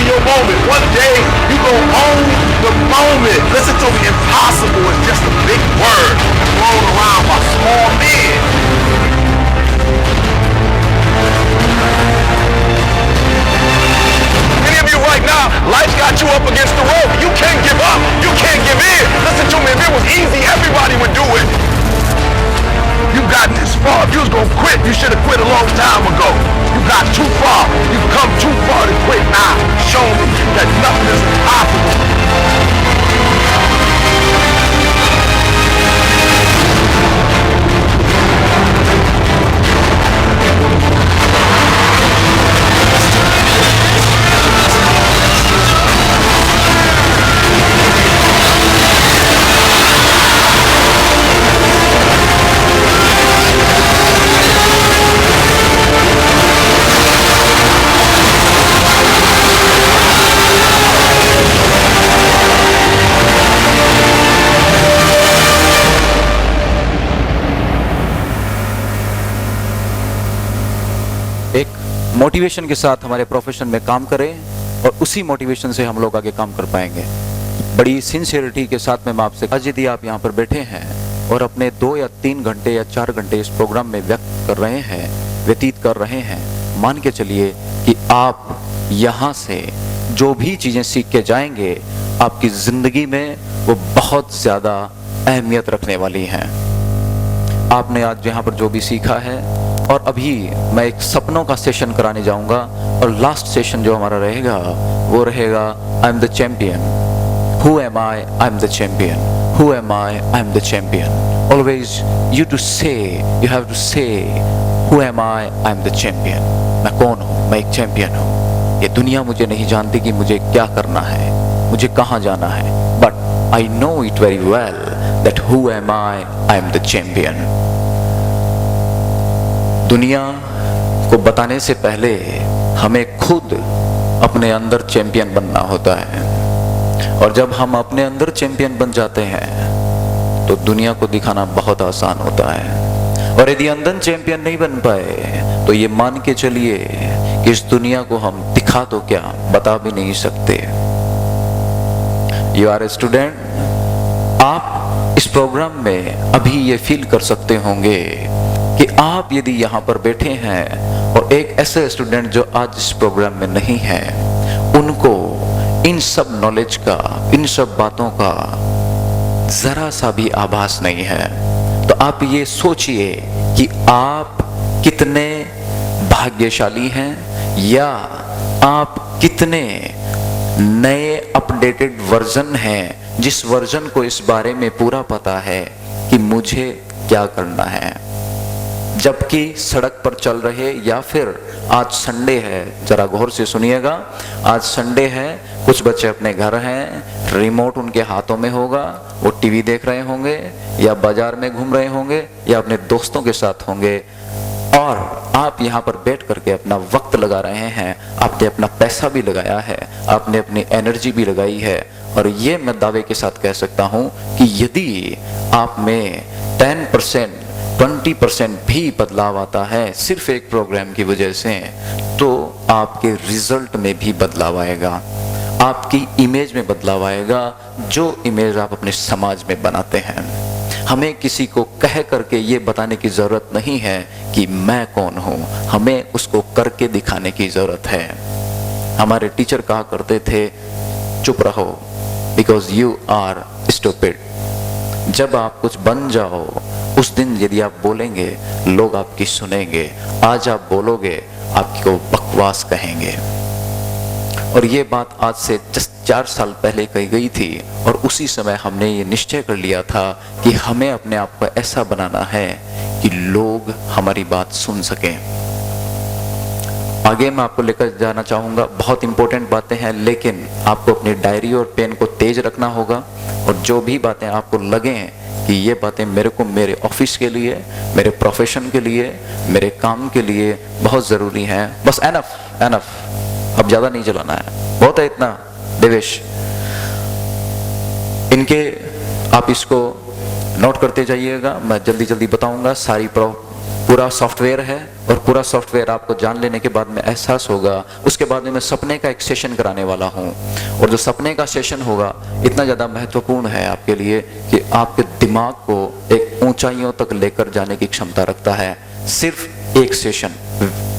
be your moment. One day, you gonna own the moment. Listen to me, impossible is just a big word thrown around by small men. Many of you right now, life got you up against the rope. You can't give up. You can't give in. Listen to me, if it was easy, everybody would do it. You've gotten this far. If you was gonna quit, you should have quit a long time ago. You got too far. You've come too far to quit now. Show me that nothing is impossible. एक motivation के साथ हमारे profession में काम करें और उसी motivation से हम लोग आगे काम कर पाएंगे। बड़ी सिंसियरिटी के साथ में मैं आपसे, आज यदि आप यहाँ पर बैठे हैं और अपने 2 या 3 घंटे या 4 घंटे इस प्रोग्राम में व्यतीत कर रहे हैं, मान के चलिए कि आप यहाँ से जो भी चीज़ें सीख के जाएंगे आपकी ज़िंदगी में वो बहुत ज़्यादा अहमियत रखने वाली हैं। आपने आज यहाँ पर जो भी सीखा है, और अभी मैं एक सपनों का सेशन कराने जाऊंगा और लास्ट सेशन जो हमारा रहेगा वो रहेगा I am the champion. Who am I? I am the champion. Who am I? I am the champion. Always you have to say who am I? I am the champion. मैं कौन हूँ? मैं एक चैंपियन हूँ। ये दुनिया मुझे नहीं जानती कि मुझे क्या करना है, मुझे कहाँ जाना है, but I know it very well that who am I? I am the champion. दुनिया को बताने से पहले हमें खुद अपने अंदर चैंपियन बनना होता है, और जब हम अपने अंदर चैंपियन बन जाते हैं तो दुनिया को दिखाना बहुत आसान होता है। और यदि अंदर चैंपियन नहीं बन पाए तो ये मान के चलिए कि इस दुनिया को हम दिखा तो क्या, बता भी नहीं सकते। You are a student. आप इस प्रोग्राम में अभी ये फील कर सकते होंगे कि आप यदि यहाँ पर बैठे हैं और एक ऐसे स्टूडेंट जो आज इस प्रोग्राम में नहीं है, उनको इन सब नॉलेज का, इन सब बातों का जरा सा भी आभास नहीं है, तो आप ये सोचिए कि आप कितने भाग्यशाली हैं, या आप कितने नए अपडेटेड वर्जन हैं, जिस वर्जन को इस बारे में पूरा पता है कि मुझे क्या करना है। जबकि सड़क पर चल रहे, या फिर आज संडे है, जरा गौर से सुनिएगा, आज संडे है, कुछ बच्चे अपने घर हैं, रिमोट उनके हाथों में होगा, वो टीवी देख रहे होंगे, या बाजार में घूम रहे होंगे, या अपने दोस्तों के साथ होंगे, और आप यहाँ पर बैठ करके अपना वक्त लगा रहे हैं। आपने अपना पैसा भी लगाया है, आपने अपनी एनर्जी भी लगाई है, और ये मैं दावे के साथ कह सकता हूँ कि यदि आप में 10% 20% भी बदलाव आता है सिर्फ एक प्रोग्राम की वजह से, तो आपके रिजल्ट में भी बदलाव आएगा, आपकी इमेज में बदलाव आएगा, जो इमेज आप अपने समाज में बनाते हैं। हमें किसी को कह करके ये बताने की ज़रूरत नहीं है कि मैं कौन हूँ, हमें उसको करके दिखाने की ज़रूरत है। हमारे टीचर कहा करते थे, चुप रहो बिकॉज यू आर स्टूपिड। जब आप कुछ बन जाओ उस दिन यदि आप बोलेंगे लोग आपकी सुनेंगे, आज आप बोलोगे आपको बकवास कहेंगे। और ये बात आज से जस्ट 4 साल पहले कही गई थी, और उसी समय हमने ये निश्चय कर लिया था कि हमें अपने आप को ऐसा बनाना है कि लोग हमारी बात सुन सकें। आगे मैं आपको लेकर जाना चाहूँगा, बहुत इंपॉर्टेंट बातें हैं, लेकिन आपको अपनी डायरी और पेन को तेज रखना होगा, और जो भी बातें आपको लगें कि ये बातें मेरे को मेरे ऑफिस के लिए, मेरे प्रोफेशन के लिए, मेरे काम के लिए बहुत ज़रूरी हैं, बस एनफ, अब ज़्यादा नहीं चलाना है, बहुत है इतना देवेश। इनके आप इसको नोट करते जाइएगा, मैं जल्दी जल्दी बताऊंगा, सारी पूरा सॉफ्टवेयर है और पूरा सॉफ्टवेयर आपको जान लेने के बाद में एहसास होगा। उसके बाद में मैं सपने का एक सेशन कराने वाला हूँ, और जो सपने का सेशन होगा इतना ज़्यादा महत्वपूर्ण है आपके लिए कि आपके दिमाग को एक ऊंचाइयों तक लेकर जाने की क्षमता रखता है। सिर्फ एक सेशन,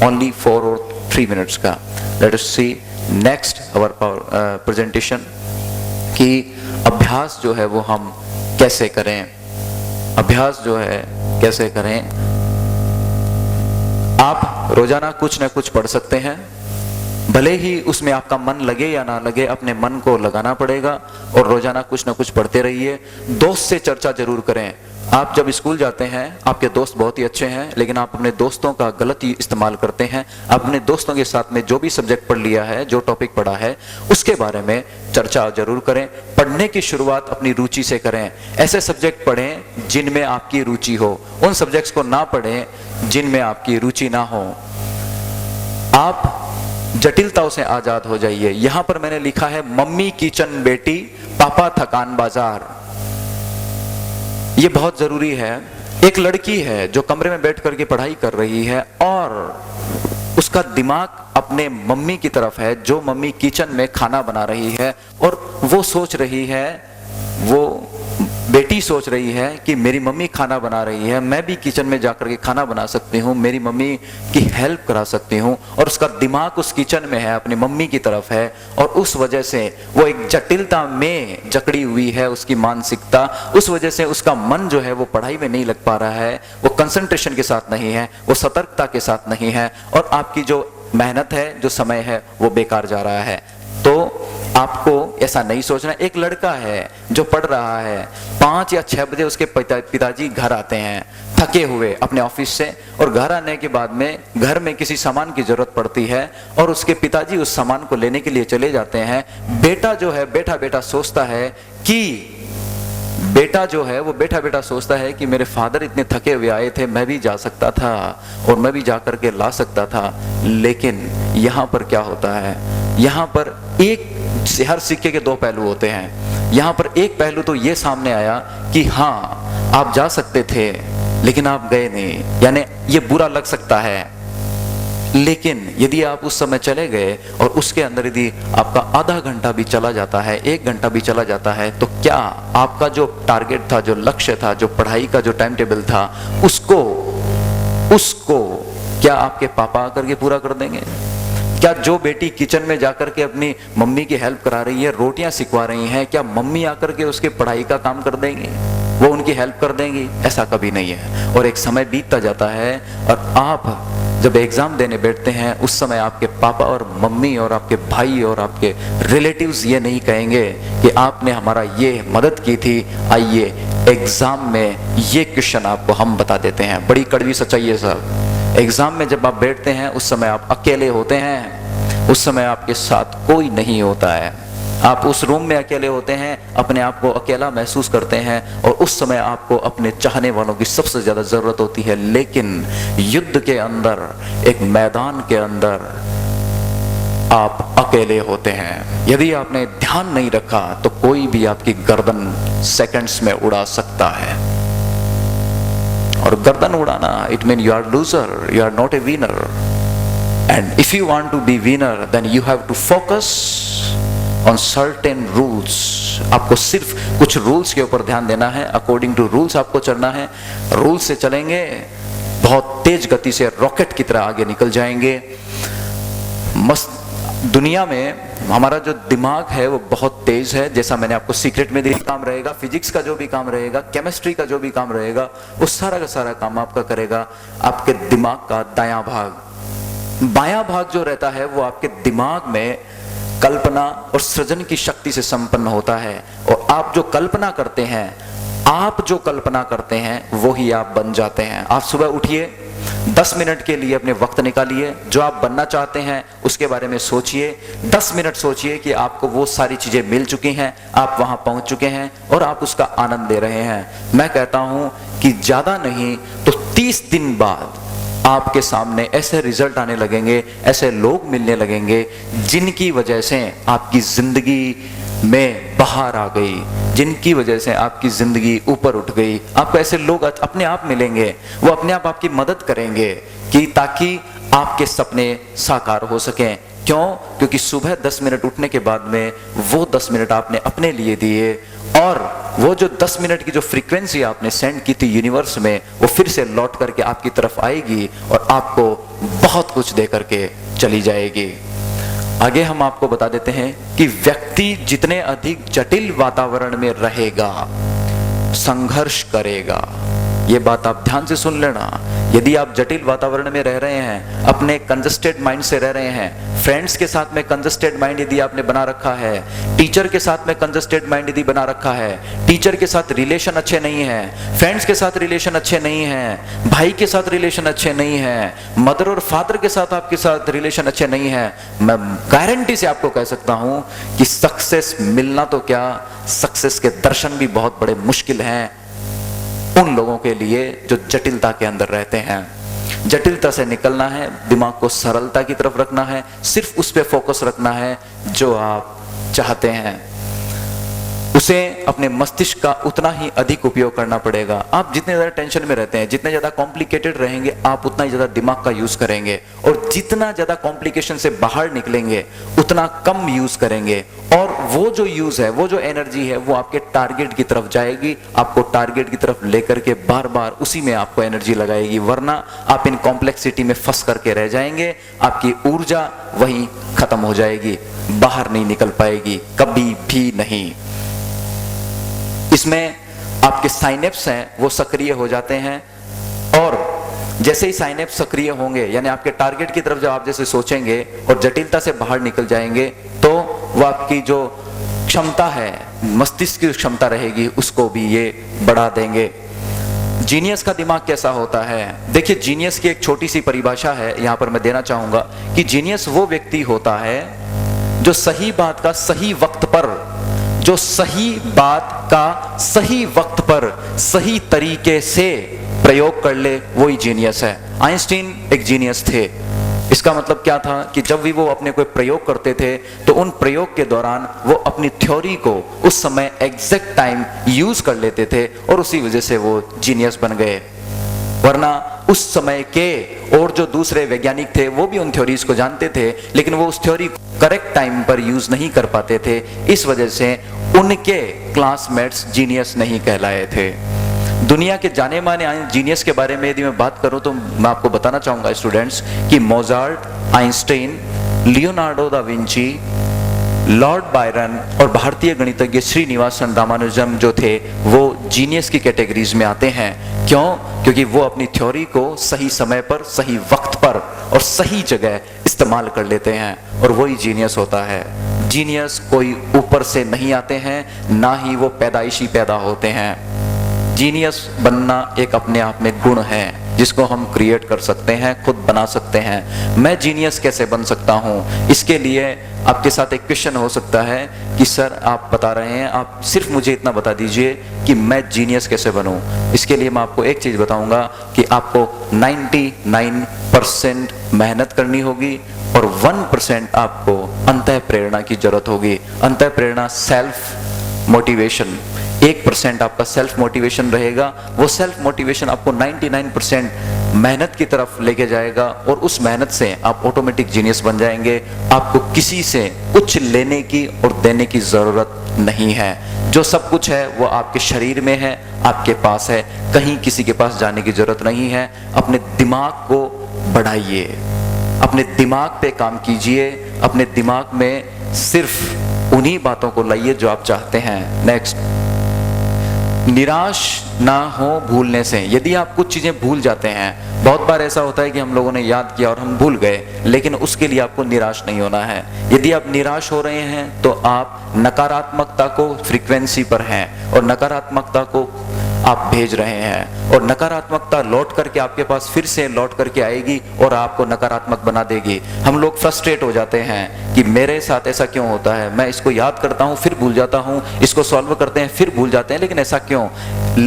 ओनली 4 और 3 मिनट्स का। Let us see next our presentation कि अभ्यास जो है वो हम कैसे करें, अभ्यास जो है कैसे करें। आप रोजाना कुछ न कुछ पढ़ सकते हैं, भले ही उसमें आपका मन लगे या ना लगे, अपने मन को लगाना पड़ेगा और रोजाना कुछ न कुछ पढ़ते रहिए। दोस्त से चर्चा जरूर करें। आप जब स्कूल जाते हैं आपके दोस्त बहुत ही अच्छे हैं, लेकिन आप अपने दोस्तों का गलत ही इस्तेमाल करते हैं। अपने दोस्तों के साथ में जो भी सब्जेक्ट पढ़ लिया है, जो टॉपिक पढ़ा है, उसके बारे में चर्चा जरूर करें। पढ़ने की शुरुआत अपनी रुचि से करें। ऐसे सब्जेक्ट पढ़ें जिनमें आपकी रुचि हो, उन सब्जेक्ट्स को ना पढ़ें जिनमें आपकी रुचि ना हो। आप जटिलताओं से आजाद हो जाइए। यहां पर मैंने लिखा है मम्मी किचन बेटी, पापा थकान बाजार। ये बहुत जरूरी है। एक लड़की है जो कमरे में बैठ करके पढ़ाई कर रही है और उसका दिमाग अपने मम्मी की तरफ है, जो मम्मी किचन में खाना बना रही है, और वो सोच रही है, वो बेटी सोच रही है कि मेरी मम्मी खाना बना रही है, मैं भी किचन में जाकर के खाना बना सकती हूँ, मेरी मम्मी की हेल्प करा सकती हूँ। और उसका दिमाग उस किचन में है, अपनी मम्मी की तरफ है, और उस वजह से वो एक जटिलता में जकड़ी हुई है, उसकी मानसिकता। उस वजह से उसका मन जो है वो पढ़ाई में नहीं लग पा रहा है, वो कंसंट्रेशन के साथ नहीं है, वो सतर्कता के साथ नहीं है, और आपकी जो मेहनत है, जो समय है, वो बेकार जा रहा है। तो आपको ऐसा नहीं सोचना। एक लड़का है जो पढ़ रहा है, 5 या 6 बजे उसके पिताजी घर आते हैं थके हुए अपने ऑफिस से, और घर आने के बाद में घर में किसी सामान की जरूरत पड़ती है और उसके पिताजी उस सामान को लेने के लिए चले जाते हैं। बेटा जो है बैठा बैठा सोचता है कि बैठा बैठा सोचता है कि मेरे फादर इतने थके हुए आए थे, मैं भी जा सकता था और मैं भी जा करके ला सकता था। लेकिन यहाँ पर क्या होता है, यहाँ पर हर सिक्के के 2 पहलू होते हैं। यहाँ पर एक पहलू तो ये सामने आया कि हाँ आप जा सकते थे लेकिन आप गए नहीं, यानी ये बुरा लग सकता है। लेकिन यदि आप उस समय चले गए और उसके अंदर यदि आपका आधा घंटा भी चला जाता है, 1 घंटा भी चला जाता है, तो क्या आपका जो टारगेट था, जो लक्ष्य था, जो पढ़ाई का जो टाइम टेबल था, उसको क्या आपके पापा आकर के पूरा कर देंगे? क्या जो बेटी किचन में जाकर के अपनी मम्मी की हेल्प करा रही है, रोटियां सिखवा रही हैं, क्या मम्मी आकर के उसके पढ़ाई का काम कर देंगी, वो उनकी हेल्प कर देंगी? ऐसा कभी नहीं है। और एक समय बीतता जाता है और आप जब एग्जाम देने बैठते हैं उस समय आपके पापा और मम्मी और आपके भाई और आपके रिलेटिव्स ये नहीं कहेंगे कि आपने हमारा ये मदद की थी, आइए एग्जाम में ये क्वेश्चन आपको हम बता देते हैं। बड़ी कड़वी सच्चाई है साहब। एग्जाम में जब आप बैठते हैं उस समय आप अकेले होते हैं, उस समय आपके साथ कोई नहीं होता है, आप उस रूम में अकेले होते हैं, अपने आप को अकेला महसूस करते हैं, और उस समय आपको अपने चाहने वालों की सबसे ज्यादा जरूरत होती है। लेकिन युद्ध के अंदर, एक मैदान के अंदर आप अकेले होते हैं। यदि आपने ध्यान नहीं रखा तो कोई भी आपकी गर्दन सेकंड्स में उड़ा सकता है, और गर्दन उड़ाना it mean you are loser, you are not a winner. And if you want to be winner then you have to focus on certain rules. आपको सिर्फ कुछ रूल्स के ऊपर ध्यान देना है, अकॉर्डिंग टू रूल्स आपको चलना है। रूल्स से चलेंगे बहुत तेज गति से रॉकेट की तरह आगे निकल जाएंगे। दुनिया में हमारा जो दिमाग है वो बहुत तेज है, जैसा मैंने आपको सीक्रेट में दिया। काम रहेगा, फिजिक्स का जो भी काम रहेगा, केमिस्ट्री का जो भी काम रहेगा, वो सारा का सारा काम आपका करेगा आपके दिमाग का दायां भाग। बायां भाग जो रहता है वो आपके दिमाग में कल्पना और सृजन की शक्ति से संपन्न होता है, और आप जो कल्पना करते हैं वो ही आप बन जाते हैं। आप सुबह उठिए, 10 मिनट के लिए अपने वक्त निकालिए, जो आप बनना चाहते हैं उसके बारे में सोचिए। 10 मिनट सोचिए कि आपको वो सारी चीजें मिल चुकी हैं, आप वहां पहुंच चुके हैं और आप उसका आनंद ले रहे हैं। मैं कहता हूं कि ज्यादा नहीं तो 30 दिन बाद आपके सामने ऐसे रिजल्ट आने लगेंगे, ऐसे लोग मिलने लगेंगे जिनकी वजह से आपकी जिंदगी में बाहर आ गई, जिनकी वजह से आपकी जिंदगी ऊपर उठ गई। आपको ऐसे लोग अपने आप मिलेंगे, वो अपने आप आपकी मदद करेंगे कि ताकि आपके सपने साकार हो सकें। क्यों? क्योंकि सुबह 10 मिनट उठने के बाद में वो 10 मिनट आपने अपने लिए दिए, और वो जो 10 मिनट की जो फ्रीक्वेंसी आपने सेंड की थी यूनिवर्स में, वो फिर से लौट करके आपकी तरफ आएगी और आपको बहुत कुछ दे करके चली जाएगी। आगे हम आपको बता देते हैं कि व्यक्ति जितने अधिक जटिल वातावरण में रहेगा, संघर्ष करेगा। ये बात आप ध्यान से सुन लेना। यदि आप जटिल वातावरण में रह रहे हैं, अपने कंजस्टेड माइंड से रह रहे हैं, फ्रेंड्स के साथ में कंजस्टेड माइंड यदि आपने बना रखा है, टीचर के साथ में कंजस्टेड माइंड यदि बना रखा है, टीचर के साथ रिलेशन अच्छे नहीं है, फ्रेंड्स के साथ रिलेशन अच्छे नहीं है, भाई के साथ रिलेशन अच्छे नहीं है, मदर और फादर के साथ आपके साथ रिलेशन अच्छे नहीं है, मैं गारंटी से आपको कह सकता हूं कि सक्सेस मिलना तो क्या, सक्सेस के दर्शन भी बहुत बड़े मुश्किल हैं उन लोगों के लिए जो जटिलता के अंदर रहते हैं। जटिलता से निकलना है, दिमाग को सरलता की तरफ रखना है, सिर्फ उस पे फोकस रखना है जो आप चाहते हैं। उसे अपने मस्तिष्क का उतना ही अधिक उपयोग करना पड़ेगा। आप जितने ज्यादा टेंशन में रहते हैं, जितने ज्यादा कॉम्प्लिकेटेड रहेंगे, आप उतना ही ज्यादा दिमाग का यूज करेंगे, और जितना ज्यादा कॉम्प्लिकेशन से बाहर निकलेंगे उतना कम यूज करेंगे, और वो जो यूज है, वो जो एनर्जी है, वो आपके टारगेट की तरफ जाएगी, आपको टारगेट की तरफ लेकर के बार बार उसी में आपको एनर्जी लगाएगी। वरना आप इन कॉम्प्लेक्सिटी में फंस करके रह जाएंगे, आपकी ऊर्जा वहीं खत्म हो जाएगी, बाहर नहीं निकल पाएगी, कभी भी नहीं। इसमें आपके साइनेप्स हैं वो सक्रिय हो जाते हैं, और जैसे ही साइनेप्स सक्रिय होंगे, यानी आपके टारगेट की तरफ जब आप जैसे सोचेंगे और जटिलता से बाहर निकल जाएंगे, तो वो आपकी जो क्षमता है, मस्तिष्क की क्षमता रहेगी, उसको भी ये बढ़ा देंगे। जीनियस का दिमाग कैसा होता है? देखिए, जीनियस की एक छोटी सी परिभाषा है यहां पर मैं देना चाहूंगा कि जीनियस वो व्यक्ति होता है जो सही बात का सही वक्त पर, जो सही बात का सही वक्त पर सही तरीके से प्रयोग कर ले, वही जीनियस है। आइंस्टीन एक जीनियस थे। इसका मतलब क्या था कि जब भी वो अपने कोई प्रयोग करते थे तो उन प्रयोग के दौरान वो अपनी थ्योरी को उस समय एग्जैक्ट टाइम यूज कर लेते थे, और उसी वजह से वो जीनियस बन गए। वरना उस समय के और जो दूसरे वैज्ञानिक थे वो भी उन थ्योरीज को जानते थे, लेकिन वो उस थ्योरी को करेक्ट टाइम पर यूज नहीं कर पाते थे। इस वजह से उनके क्लासमेट्स जीनियस नहीं कहलाए थे। दुनिया के जाने माने जीनियस के बारे में यदि मैं बात करूं तो मैं आपको बताना चाहूंगा स्टूडेंट्स कि Mozart, Einstein, Leonardo da Vinci, Lord Byron और भारतीय गणितज्ञ श्रीनिवासन रामानुजम जो थे वो जीनियस की कैटेगरीज में आते हैं। क्यों? क्योंकि वो अपनी थ्योरी को सही समय पर, सही वक्त पर और सही जगह इस्तेमाल कर लेते हैं, और वही जीनियस होता है। जीनियस कोई ऊपर से नहीं आते हैं, ना ही वो पैदाइशी पैदा होते हैं। जीनियस बनना एक अपने आप में गुण है जिसको हम क्रिएट कर सकते हैं, खुद बना सकते हैं। मैं जीनियस कैसे बन सकता हूं? इसके लिए आपके साथ एक क्वेश्चन हो सकता है कि सर आप बता रहे हैं, आप सिर्फ मुझे इतना बता दीजिए कि मैं जीनियस कैसे बनूं। इसके लिए मैं आपको एक चीज बताऊंगा कि आपको 99% मेहनत करनी होगी और 1% आपको अंतः प्रेरणा की जरूरत होगी। अंतः प्रेरणा सेल्फ मोटिवेशन, 1% आपका सेल्फ मोटिवेशन रहेगा। वो सेल्फ मोटिवेशन आपको 99% मेहनत की तरफ लेके जाएगा, और उस मेहनत से आप ऑटोमेटिक जीनियस बन जाएंगे। आपको किसी से कुछ लेने की और देने की जरूरत नहीं है। जो सब कुछ है वो आपके शरीर में है, आपके पास है, कहीं किसी के पास जाने की जरूरत नहीं है। अपने दिमाग को बढ़ाइए, अपने दिमाग पे काम कीजिए, अपने दिमाग में सिर्फ उन्हीं बातों को लाइए जो आप चाहते हैं। नेक्स्ट, निराश ना हो भूलने से। यदि आप कुछ चीजें भूल जाते हैं, बहुत बार ऐसा होता है कि हम लोगों ने याद किया और हम भूल गए, लेकिन उसके लिए आपको निराश नहीं होना है। यदि आप निराश हो रहे हैं तो आप नकारात्मकता को फ्रीक्वेंसी पर हैं और नकारात्मकता को आप भेज रहे हैं, और नकारात्मकता लौट करके आपके पास फिर से लौट करके आएगी और आपको नकारात्मक बना देगी। हम लोग फ्रस्ट्रेट हो जाते हैं कि मेरे साथ ऐसा क्यों होता है, मैं इसको याद करता हूं फिर भूल जाता हूं, इसको सॉल्व करते हैं फिर भूल जाते हैं, लेकिन ऐसा क्यों?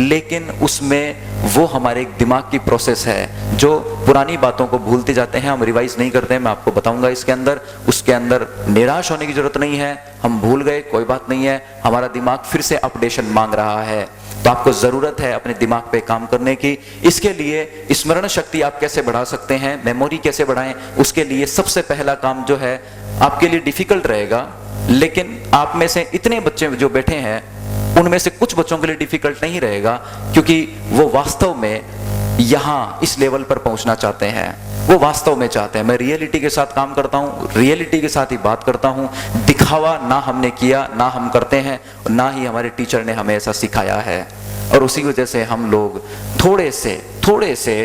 लेकिन उसमें वो हमारे एक दिमाग की प्रोसेस है जो पुरानी बातों को भूलते जाते हैं, हम रिवाइज नहीं करते हैं। मैं आपको बताऊंगा इसके अंदर, उसके अंदर निराश होने की जरूरत नहीं है। हम भूल गए कोई बात नहीं है, हमारा दिमाग फिर से अपडेशन मांग रहा है। तो आपको जरूरत है अपने दिमाग पे काम करने की। इसके लिए स्मरण शक्ति आप कैसे बढ़ा सकते हैं, मेमोरी कैसे बढ़ाएं, उसके लिए सबसे पहला काम जो है आपके लिए डिफिकल्ट रहेगा, लेकिन आप में से इतने बच्चे जो बैठे हैं उनमें से कुछ बच्चों के लिए डिफिकल्ट नहीं रहेगा, क्योंकि वो वास्तव में यहां इस लेवल पर पहुंचना चाहते हैं, वो वास्तव में चाहते हैं। मैं रियलिटी के साथ काम करता हूं, रियलिटी के साथ ही बात करता हूं। दिखावा ना हमने किया, ना हम करते हैं, ना ही हमारे टीचर ने हमें ऐसा सिखाया है। और उसी वजह से हम लोग थोड़े से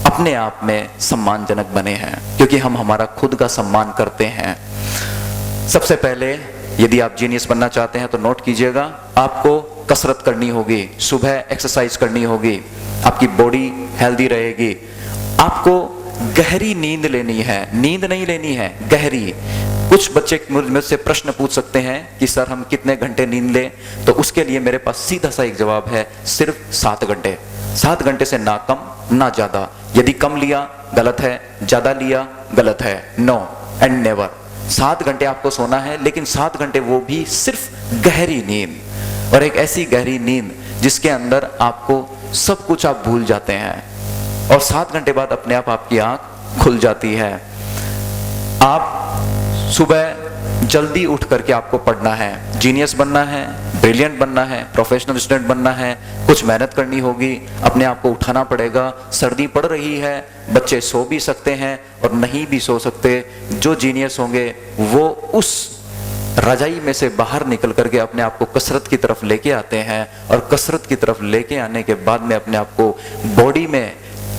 अपने आप में सम्मानजनक बने हैं, क्योंकि हम हमारा खुद का सम्मान करते हैं। सबसे पहले यदि आप जीनियस बनना चाहते हैं तो नोट कीजिएगा, आपको कसरत करनी होगी, सुबह एक्सरसाइज करनी होगी, आपकी बॉडी हेल्दी रहेगी। आपको गहरी नींद लेनी है, नींद नहीं लेनी है, गहरी। कुछ बच्चे मुझसे प्रश्न पूछ सकते हैं कि सर हम कितने घंटे नींद लें, तो उसके लिए मेरे पास सीधा सा एक जवाब है, सिर्फ 7 घंटे। 7 घंटे से ना कम ना ज्यादा। यदि कम लिया गलत है, ज्यादा लिया गलत है। No and never. 7 घंटे आपको सोना है, लेकिन 7 घंटे वो भी सिर्फ गहरी नींद, और एक ऐसी गहरी नींद जिसके अंदर आपको सब कुछ आप भूल जाते हैं, और 7 घंटे बाद अपने आप आपकी आंख खुल जाती है। आप सुबह जल्दी उठ करके आपको पढ़ना है, जीनियस बनना है, ब्रिलियंट बनना है, प्रोफेशनल स्टूडेंट बनना है। कुछ मेहनत करनी होगी, अपने आप को उठाना पड़ेगा। सर्दी पड़ रही है, बच्चे सो भी सकते हैं और नहीं भी सो सकते। जो जीनियस होंगे वो उस रजाई में से बाहर निकल करके अपने आप को कसरत की तरफ लेके आते हैं, और कसरत की तरफ लेके आने के बाद में अपने आप को बॉडी में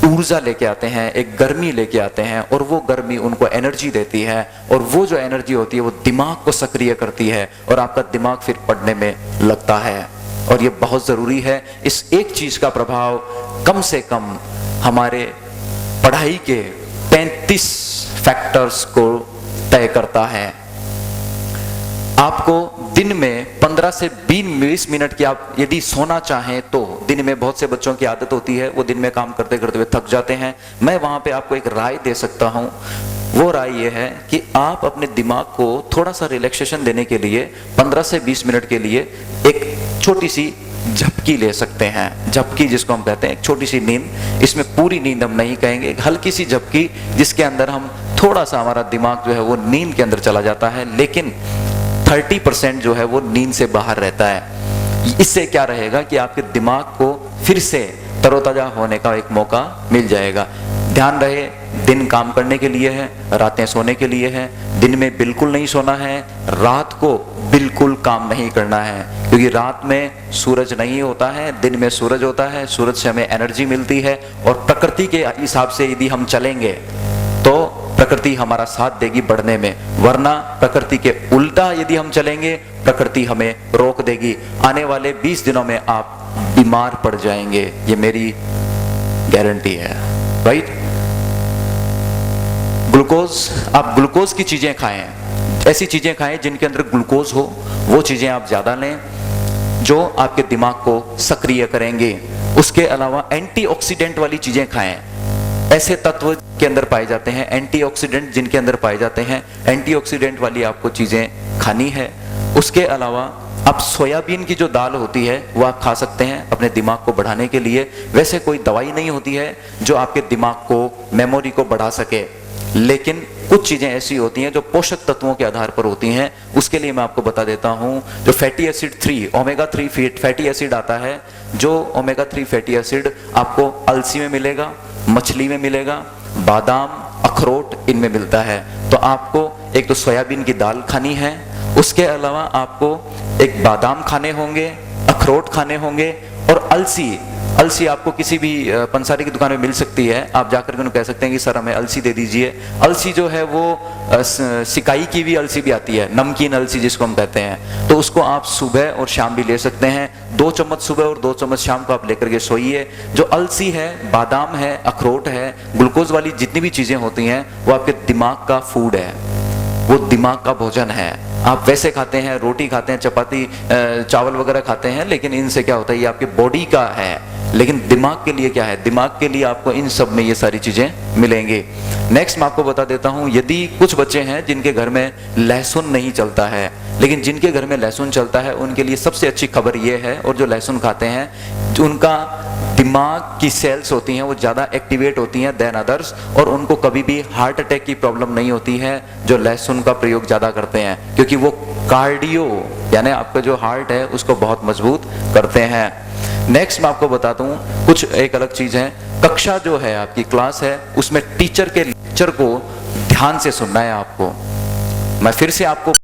ऊर्जा लेके आते हैं, एक गर्मी लेके आते हैं, और वो गर्मी उनको एनर्जी देती है, और वो जो एनर्जी होती है वो दिमाग को सक्रिय करती है, और आपका दिमाग फिर पढ़ने में लगता है। और ये बहुत जरूरी है। इस एक चीज का प्रभाव कम से कम हमारे पढ़ाई के 35 फैक्टर्स को तय करता है। आपको दिन में 15 से 20 मिनट की आप यदि सोना चाहें तो, दिन में बहुत से बच्चों की आदत होती है वो दिन में काम करते करते हुए थक जाते हैं। मैं वहां पे आपको एक राय दे सकता हूं। वो राय ये है कि आप अपने दिमाग को थोड़ा सा रिलैक्सेशन देने के लिए 15 से 20 मिनट के लिए एक छोटी सी झपकी ले सकते हैं। झपकी जिसको हम कहते हैं, एक छोटी सी नींद। इसमें पूरी नींद हम नहीं कहेंगे, हल्की सी झपकी जिसके अंदर हम थोड़ा सा, हमारा दिमाग जो है वो नींद के अंदर चला जाता है, लेकिन 30% जो है वो नींद से बाहर रहता है। इससे क्या रहेगा कि आपके दिमाग को फिर से तरोताजा होने का एक मौका मिल जाएगा। ध्यान रहे, दिन काम करने के लिए है, रातें सोने के लिए है। दिन में बिल्कुल नहीं सोना है, रात को बिल्कुल काम नहीं करना है, क्योंकि रात में सूरज नहीं होता है, दिन में सूरज होता है। सूरज से हमें एनर्जी मिलती है, और प्रकृति के हिसाब से यदि हम चलेंगे तो प्रकृति हमारा साथ देगी बढ़ने में, वरना प्रकृति के उल्टा यदि हम चलेंगे प्रकृति हमें रोक देगी। आने वाले 20 दिनों में आप बीमार पड़ जाएंगे, ये मेरी गारंटी है। राइट? ग्लूकोज, आप ग्लूकोज की चीजें खाएं, ऐसी चीजें खाएं जिनके अंदर ग्लूकोज हो, वो चीजें आप ज्यादा लें जो आपके दिमाग को सक्रिय करेंगे। उसके अलावा एंटीऑक्सीडेंट वाली चीजें खाएं। ऐसे तत्व के अंदर पाए जाते हैं, एंटीऑक्सीडेंट जिनके अंदर पाए जाते हैं, एंटीऑक्सीडेंट वाली आपको चीजें खानी है। उसके अलावा आप सोयाबीन की जो दाल होती है वो आप खा सकते हैं अपने दिमाग को बढ़ाने के लिए। वैसे कोई दवाई नहीं होती है जो आपके दिमाग को, मेमोरी को बढ़ा सके, लेकिन कुछ चीजें ऐसी होती हैं जो पोषक तत्वों के आधार पर होती हैं। उसके लिए मैं आपको बता देता हूं, जो fatty acid 3, omega 3 fatty acid आता है, जो ओमेगा 3 फैटी एसिड आपको अलसी में मिलेगा, मछली में मिलेगा, बादाम, अखरोट इनमें मिलता है। तो आपको एक तो सोयाबीन की दाल खानी है, उसके अलावा आपको एक बादाम खाने होंगे, अखरोट खाने होंगे, और अलसी आपको किसी भी पंसारी की दुकान में मिल सकती है। आप जाकर के उन्हें कह सकते हैं कि सर हमें अलसी दे दीजिए। अलसी जो है वो सिकाई की भी अलसी भी आती है, नमकीन अलसी जिसको हम कहते हैं, तो उसको आप सुबह और शाम भी ले सकते हैं। 2 चम्मच सुबह और 2 चम्मच शाम को आप लेकर के सोइए। जो अलसी है, बादाम है, अखरोट है, ग्लूकोज वाली जितनी भी चीजें होती हैं वो आपके दिमाग का फूड है, वो दिमाग का भोजन है। आप वैसे खाते हैं, रोटी खाते हैं, चपाती चावल वगैरह खाते हैं, लेकिन इनसे क्या होता है, ये आपके बॉडी का है, लेकिन दिमाग के लिए क्या है, दिमाग के लिए आपको इन सब में ये सारी चीजें मिलेंगे। नेक्स्ट मैं आपको बता देता हूं, यदि कुछ बच्चे हैं जिनके घर में लहसुन नहीं चलता है, लेकिन जिनके घर में लहसुन चलता है उनके लिए सबसे अच्छी खबर ये है, और जो लहसुन खाते हैं जो उनका दिमाग की सेल्स होती हैं वो ज़्यादा एक्टिवेट होती हैं देन अदर्स, और उनको कभी भी हार्ट अटैक की प्रॉब्लम नहीं होती है जो लहसुन का प्रयोग ज़्यादा करते हैं, क्योंकि वो कार्डियो यानी आपका जो हार्ट है उसको बहुत मजबूत करते हैं। नेक्स्ट मैं आपको बताता हूँ कुछ एक अलग चीज़ है, कक्षा जो है आपकी क्लास है उसमें टीचर के लेक्चर को ध्यान से सुनना है आपको। मैं फिर से आपको